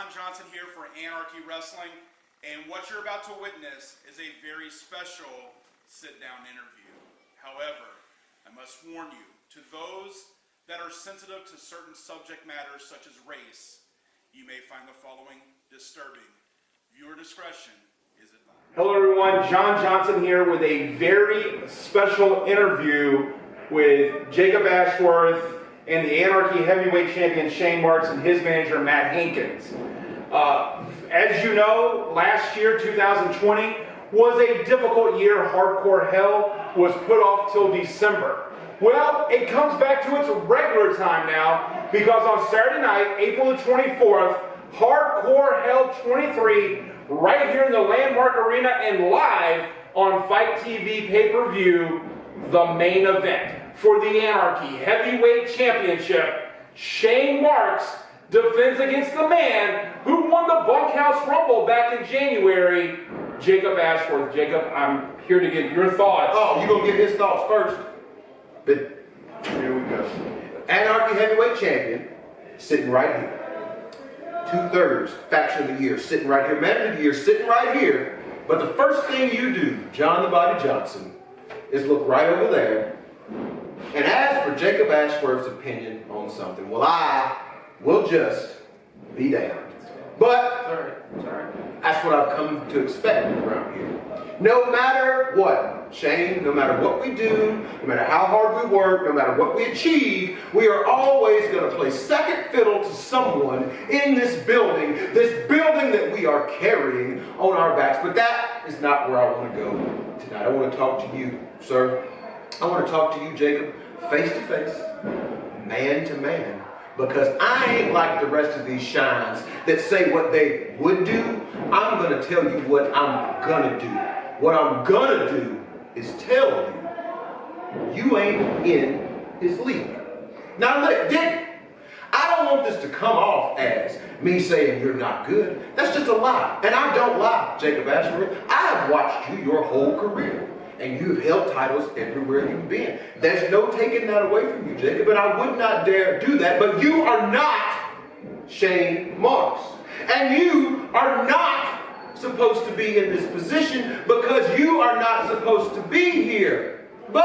John Johnson here for Anarchy Wrestling, and what you're about to witness is a very special sit-down interview. However, I must warn you, to those that are sensitive to certain subject matters such as race, you may find the following disturbing. Viewer discretion is advised. Hello everyone, John Johnson here with a very special interview with Jacob Ashworth and the Anarchy Heavyweight Champion Shane Marx and his manager Matt Hankins. As you know, last year, 2020, was a difficult year. Hardcore Hell was put off till December. Well, it comes back to its regular time now, because on Saturday night, April the 24th, Hardcore Hell 23, right here in the Landmark Arena and live on FITE TV pay-per-view, the main event for the Anarchy Heavyweight Championship. Shane Marx defends against the man who won the Bunkhouse Rumble back in January, Jacob Ashworth. Jacob, I'm here to get your thoughts. Oh, you're going to get his thoughts first? But here we go. Anarchy Heavyweight Champion, sitting right here. 2/3 faction of the year, sitting right here. Man of the year, sitting right here. But the first thing you do, John the Body Johnson, is look right over there and ask for Jacob Ashworth's opinion on something. Well, I will just be damned. But that's what I've come to expect around here. No matter what, Shane, no matter what we do, no matter how hard we work, no matter what we achieve, we are always going to play second fiddle to someone in this building that we are carrying on our backs. But that is not where I want to go tonight. I want to talk to you, sir. I want to talk to you, Jacob, face to face, man to man. Because I ain't like the rest of these shines that say what they would do. I'm going to tell you what I'm going to do. What I'm going to do is tell you ain't in his league. Now look, I don't want this to come off as me saying you're not good. That's just a lie. And I don't lie, Jacob Ashworth. I have watched you your whole career. And you've held titles everywhere you've been. There's no taking that away from you, Jacob, and I would not dare do that. But you are not Shane Marx. And you are not supposed to be in this position because you are not supposed to be here. But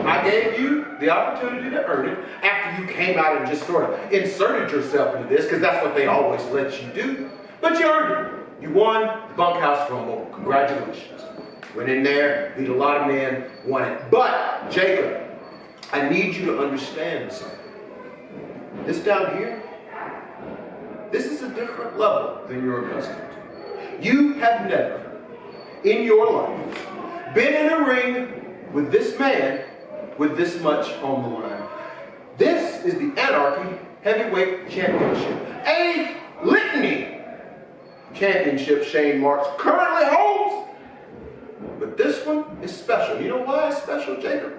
I gave you the opportunity to earn it after you came out and just sort of inserted yourself into this, because that's what they always let you do. But you earned it. You won the Bunkhouse Rumble. Congratulations. Went in there, beat a lot of men, won it. But, Jacob, I need you to understand something. This down here, this is a different level than you're accustomed to. You have never, in your life, been in a ring with this man with this much on the line. This is the Anarchy Heavyweight Championship. A litany championship Shane Marx currently holds. But this one is special. You know why it's special, Jacob?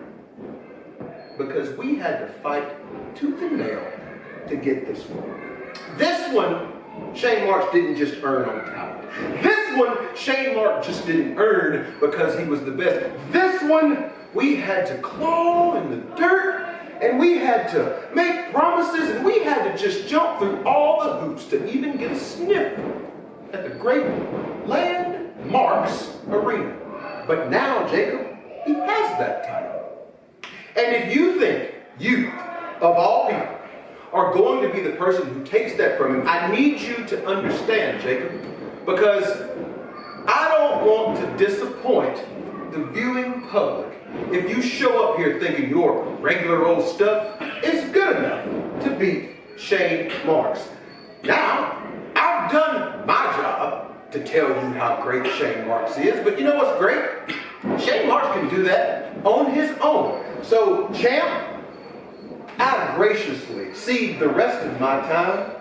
Because we had to fight tooth and nail to get this one. This one, Shane Marx didn't just earn on talent. This one, Shane Marx just didn't earn because he was the best. This one, we had to claw in the dirt, and we had to make promises, and we had to just jump through all the hoops to even get a sniff at the great Landmarks Arena. But now, Jacob, he has that title. And if you think you, of all people, are going to be the person who takes that from him, I need you to understand, Jacob, because I don't want to disappoint the viewing public if you show up here thinking your regular old stuff is good enough to beat Shane Marx. Now, I've done my job to tell you how great Shane Marx is, but you know what's great? Shane Marx can do that on his own. So, champ, I graciously cede the rest of my time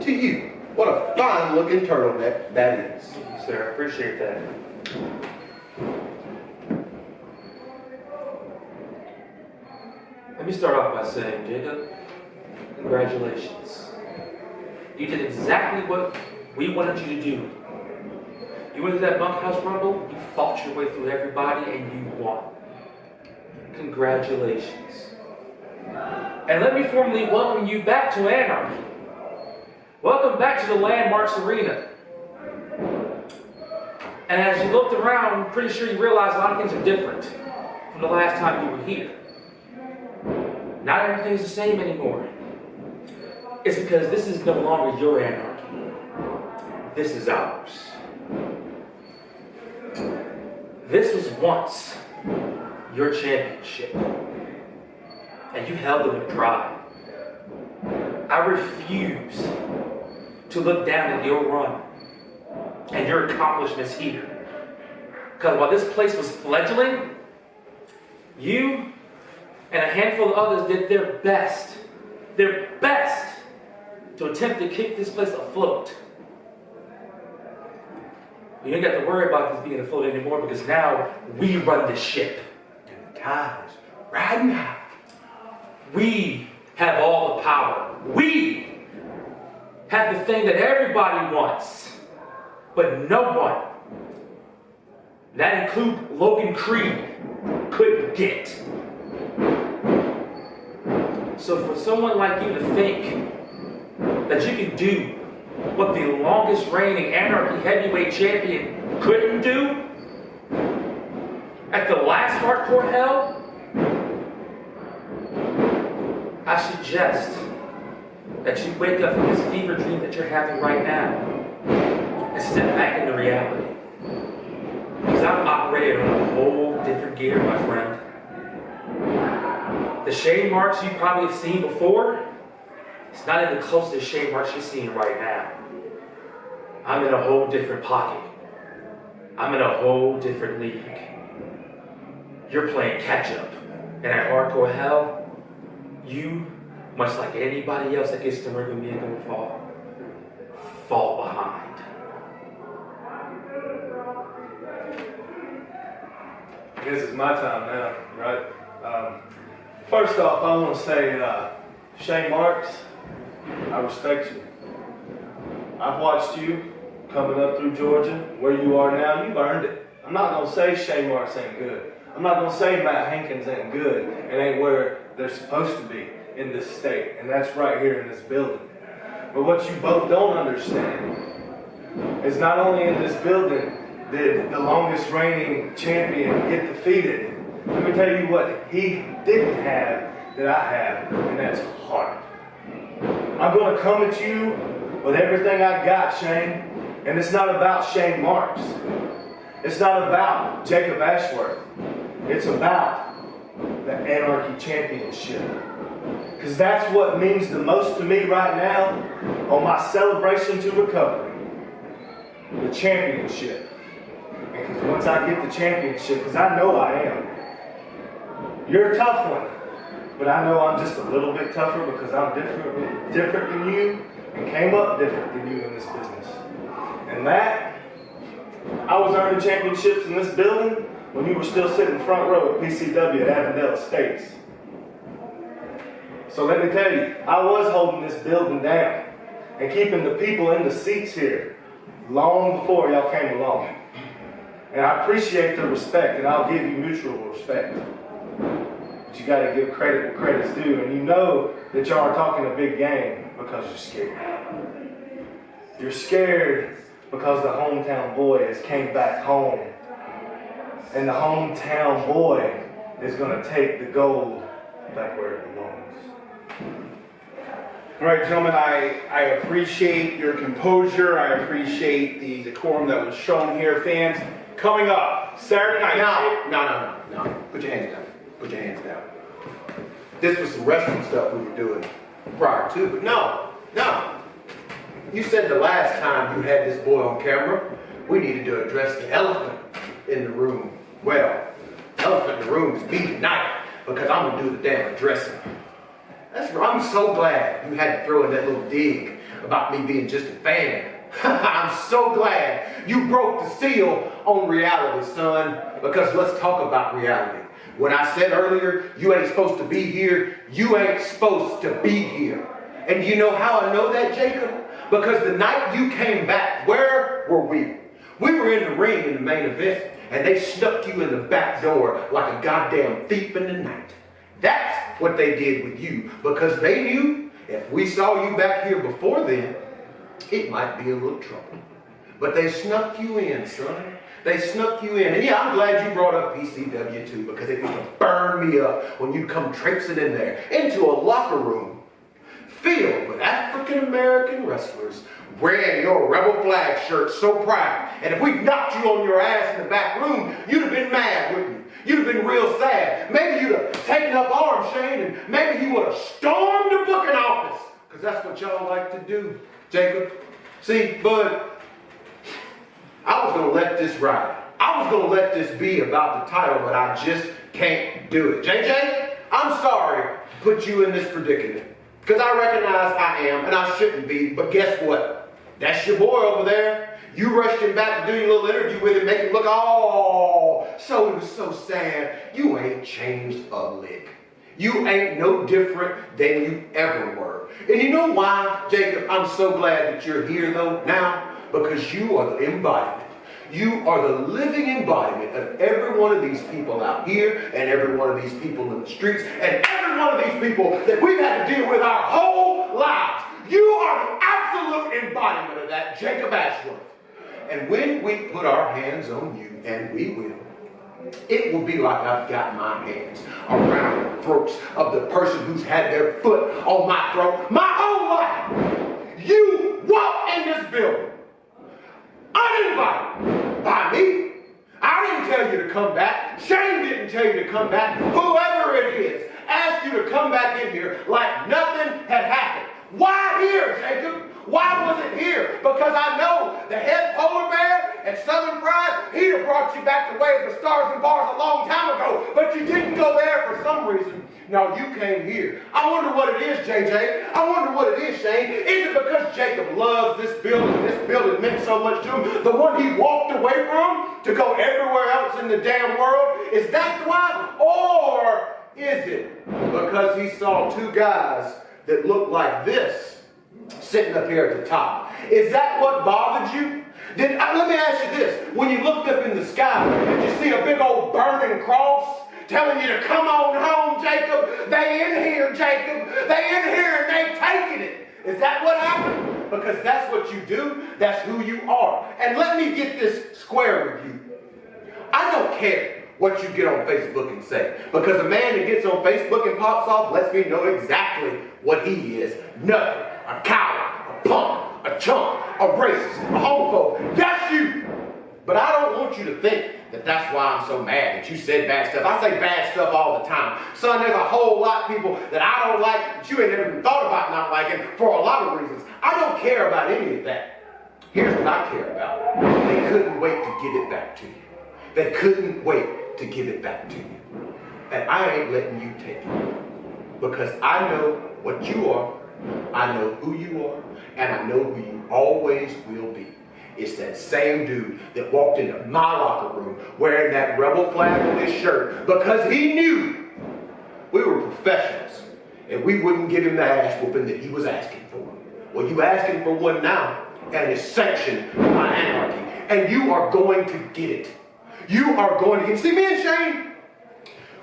to you. What a fine looking turtleneck that is. Thank you, sir. I appreciate that. Let me start off by saying, Jacob, congratulations. You did exactly what we wanted you to do. You went to that Bunkhouse Rumble, you fought your way through everybody, and you won. Congratulations. And let me formally welcome you back to Anarchy. Welcome back to the Landmarks Arena. And as you looked around, I'm pretty sure you realized a lot of things are different from the last time you were here. Not everything's the same anymore. It's because this is no longer your anarchy. This is ours. This was once your championship, and you held it with pride. I refuse to look down at your run and your accomplishments here. Because while this place was fledgling, you and a handful of others did their best to attempt to keep this place afloat. You ain't got to worry about this being afloat anymore because now we run the ship. And the time's riding high. We have all the power. We have the thing that everybody wants, but no one, that includes Logan Creed, could get. So for someone like you to think that you can do what the longest reigning Anarchy Heavyweight Champion couldn't do at the last hardcore hell, I suggest that you wake up from this fever dream that you're having right now and step back into reality. Because I'm operating on a whole different gear, my friend. The shade marks you probably have seen before, it's not even close to the shade marks you're seeing right now. I'm in a whole different pocket. I'm in a whole different league. You're playing catch up. And at hardcore hell, you, much like anybody else that gets to ring with me and gonna fall behind. I guess it's my time now, right? First off, I want to say, Shane Marks, I respect you. I've watched you coming up through Georgia, where you are now. You've earned it. I'm not going to say Shane Marks ain't good. I'm not going to say Matt Hankins ain't good and ain't where they're supposed to be in this state, and that's right here in this building. But what you both don't understand is not only in this building did the longest reigning champion get defeated, let me tell you what he didn't have that I have, and that's heart. I'm going to come at you with everything I got, Shane, and it's not about Shane Marks. It's not about Jacob Ashworth. It's about the Anarchy Championship. Because that's what means the most to me right now on my celebration to recovery. The championship. And because once I get the championship, because I know I am, you're a tough one. But I know I'm just a little bit tougher because I'm different than you and came up different than you in this business. And that, I was earning championships in this building when you were still sitting front row at PCW at Avondale Estates. So let me tell you, I was holding this building down and keeping the people in the seats here long before y'all came along. And I appreciate the respect, and I'll give you mutual respect. But you gotta give credit where credit's due, and you know that y'all are talking a big game because you're scared. You're scared because the hometown boy has came back home. And the hometown boy is gonna take the gold back where it belongs. All right, gentlemen, I appreciate your composure. I appreciate the decorum that was shown here. Fans, coming up Saturday night. No. Put your hands down. Put your hands down. This was some wrestling stuff we were doing prior to, but no. You said the last time you had this boy on camera, we needed to address the elephant in the room. Well, the elephant in the room is me tonight because I'm gonna do the damn addressing. I'm so glad you had to throw in that little dig about me being just a fan. I'm so glad you broke the seal on reality, son, because let's talk about reality. When I said earlier, you ain't supposed to be here, you ain't supposed to be here. And you know how I know that, Jacob? Because the night you came back, where were we? We were in the ring in the main event, and they stuck you in the back door like a goddamn thief in the night. That's what they did with you, because they knew if we saw you back here before then, it might be a little trouble. But they snuck you in, son. They snuck you in. And yeah, I'm glad you brought up PCW too, because it used to burn me up when you'd come traipsing in there into a locker room filled with African American wrestlers wearing your rebel flag shirt so proud. And if we knocked you on your ass in the back room, you'd have been mad, wouldn't you? You'd have been real sad. Maybe you'd have taken up arms, Shane, and maybe you would have stormed the booking office. Because that's what y'all like to do, Jacob. See, bud, I was going to let this ride. I was going to let this be about the title, but I just can't do it. JJ, I'm sorry to put you in this predicament. Because I recognize I am, and I shouldn't be, but guess what? That's your boy over there. You rushed him back to do your little interview with him, make him look all so sad. You ain't changed a lick. You ain't no different than you ever were. And you know why, Jacob? I'm so glad that you're here though now, because you are the embodiment. You are the living embodiment of every one of these people out here and every one of these people in the streets and every one of these people that we've had to deal with our whole lives. You are the absolute embodiment of that, Jacob Ashworth. And when we put our hands on you, and we will, it will be like I've got my hands around the throats of the person who's had their foot on my throat my whole life. You walk in this building uninvited by me. I didn't tell you to come back. Shane didn't tell you to come back. Whoever it is asked you to come back in here like nothing had happened. Why here, Jacob? Why was it here? Because I know the head polar bear at Southern Pride, he'd have brought you back to Way of the Stars and Bars a long time ago, but you didn't go there for some reason. No, you came here. I wonder what it is, JJ. I wonder what it is, Shane. Is it because Jacob loves this building meant so much to him, the one he walked away from to go everywhere else in the damn world? Is that why? Or is it because he saw two guys that looked like this sitting up here at the top? Is that what bothered you? Let me ask you this. When you looked up in the sky, did you see a big old burning cross telling you to come on home, Jacob? They in here, Jacob. They in here and they taking it. Is that what happened? Because that's what you do. That's who you are. And let me get this square with you. I don't care what you get on Facebook and say. Because a man that gets on Facebook and pops off lets me know exactly what he is. Nothing. A coward, a punk, a chump, a racist, a homophobe. That's you. But I don't want you to think that that's why I'm so mad that you said bad stuff. I say bad stuff all the time. Son, there's a whole lot of people that I don't like that you ain't never even thought about not liking for a lot of reasons. I don't care about any of that. Here's what I care about. They couldn't wait to give it back to you. They couldn't wait to give it back to you. And I ain't letting you take it. Because I know what you are, I know who you are, and I know who you always will be. It's that same dude that walked into my locker room wearing that rebel flag on his shirt because he knew we were professionals and we wouldn't give him the ass whooping that he was asking for. Well, you asking for one now, and it's sanctioned by Anarchy, and you are going to get it. You are going to get it. See, me and Shane,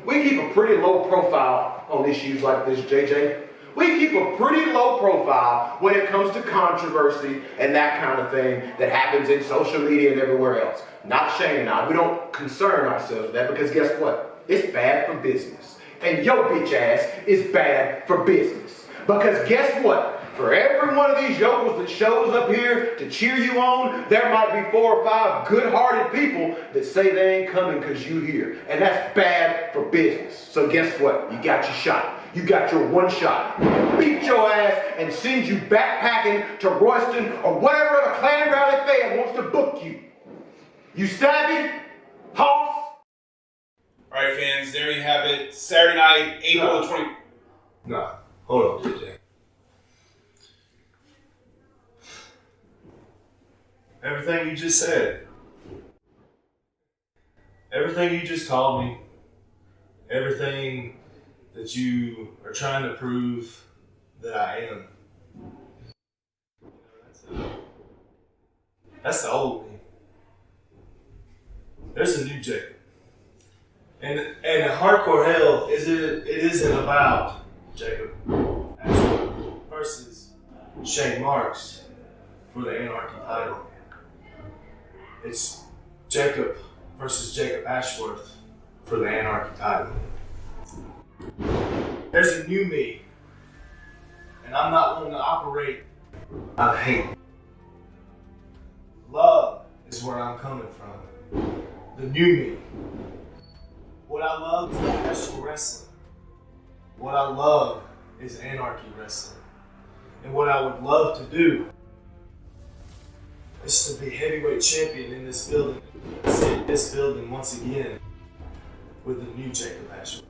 we keep a pretty low profile on issues like this, JJ. We keep a pretty low profile when it comes to controversy and that kind of thing that happens in social media and everywhere else. Not Shane and I. We don't concern ourselves with that because guess what? It's bad for business. And your bitch ass is bad for business. Because guess what? For every one of these yokels that shows up here to cheer you on, there might be 4 or 5 good-hearted people that say they ain't coming because you here. And that's bad for business. So guess what? You got your shot. You got your one shot. Beat your ass and send you backpacking to Royston or whatever the Clan Valley fan wants to book you. You savvy? Hoss? All right, fans, there you have it. Saturday night, April 20. Nah, hold on, JJ. Everything you just said, everything you just called me, everything that you are trying to prove that I am. That's the old me. There's a new Jacob. And hardcore hell it isn't about Jacob Ashworth versus Shane Marx for the Anarchy title. It's Jacob versus Jacob Ashworth for the Anarchy title. There's a new me, and I'm not one to operate out of hate. Love is where I'm coming from. The new me. What I love is professional wrestling. What I love is anarchy wrestling. And what I would love to do is to be heavyweight champion in this building. Sit in this building once again with the new Jacob Ashworth.